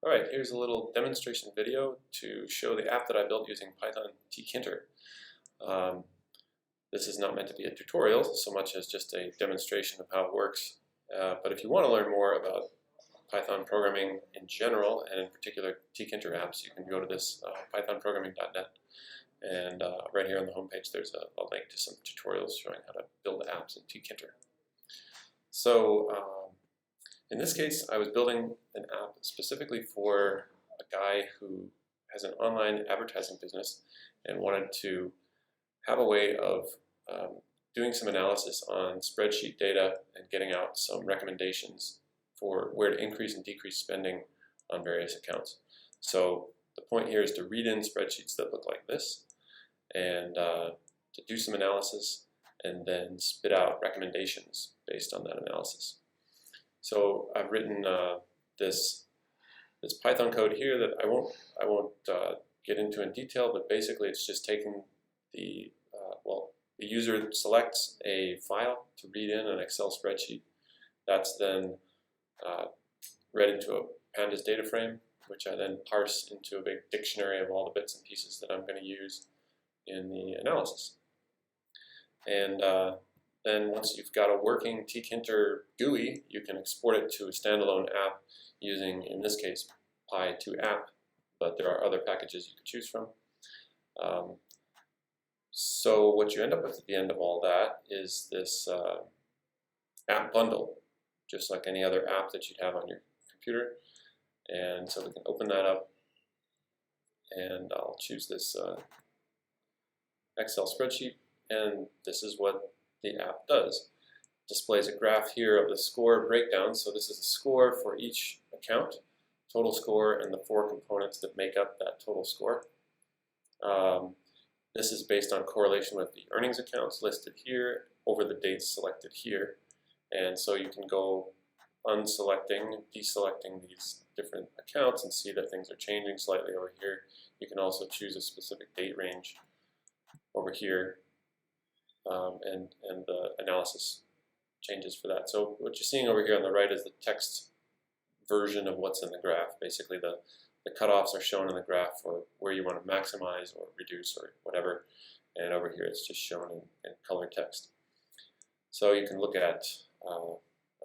Alright, here's a little demonstration video to show the app that I built using Python Tkinter. This is not meant to be a tutorial so much as just a demonstration of how it works. But if you want to learn more about Python programming in general, and in particular Tkinter apps, you can go to this pythonprogramming.net. And right here on the homepage there's a link to some tutorials showing how to build apps in Tkinter. So in this case, I was building an app specifically for a guy who has an online advertising business and wanted to have a way of doing some analysis on spreadsheet data and getting out some recommendations for where to increase and decrease spending on various accounts. So the point here is to read in spreadsheets that look like this and to do some analysis and then spit out recommendations based on that analysis. So I've written this Python code here that I won't get into in detail, but basically it's just taking the the user selects a file to read in an Excel spreadsheet. That's then read into a pandas data frame, which I then parse into a big dictionary of all the bits and pieces that I'm going to use in the analysis. And then once you've got a working Tkinter GUI, you can export it to a standalone app using, in this case, Py2app, but there are other packages you can choose from. So what you end up with at the end of all that is this app bundle, just like any other app that you'd have on your computer. And so we can open that up, and I'll choose this Excel spreadsheet, and this is what the app does. It displays a graph here of the score breakdown. So this is a score for each account, total score, and the 4 components that make up that total score. This is based on correlation with the earnings accounts listed here over the dates selected here. And so you can go unselecting, deselecting these different accounts and see that things are changing slightly over here. You can also choose a specific date range over here. And the analysis changes for that. So what you're seeing over here on the right is the text version of what's in the graph. Basically the cutoffs are shown in the graph for where you want to maximize or reduce or whatever, and over here it's just shown in color text. So you can look at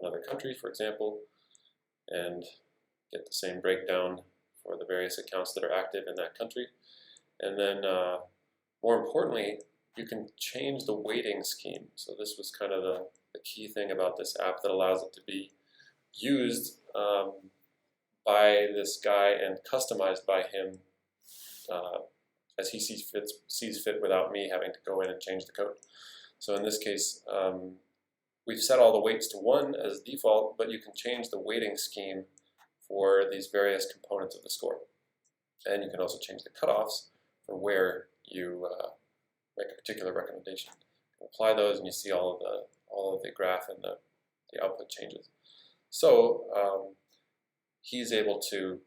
another country, for example, and get the same breakdown for the various accounts that are active in that country. And then more importantly, you can change the weighting scheme. So this was kind of the key thing about this app that allows it to be used by this guy and customized by him as he sees fit without me having to go in and change the code. So in this case, we've set all the weights to 1 as default, but you can change the weighting scheme for these various components of the score. And you can also change the cutoffs for where you make a particular recommendation. You apply those and you see all of the graph and the output changes. So he's able to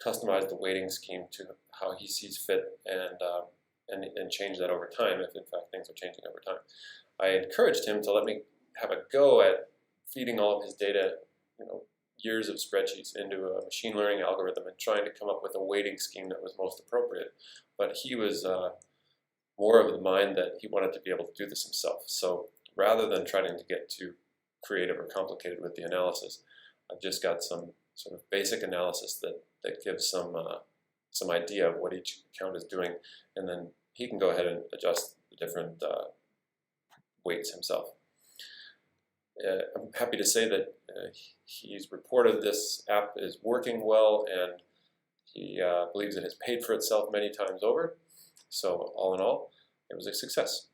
customize the weighting scheme to how he sees fit and change that over time if in fact things are changing over time. I encouraged him to let me have a go at feeding all of his data, years of spreadsheets into a machine learning algorithm and trying to come up with a weighting scheme that was most appropriate. But he was more of the mind that he wanted to be able to do this himself. So rather than trying to get too creative or complicated with the analysis, I've just got some sort of basic analysis that gives some idea of what each account is doing, and then he can go ahead and adjust the different weights himself. I'm happy to say that he's reported this app is working well, and he believes it has paid for itself many times over. So all in all, it was a success.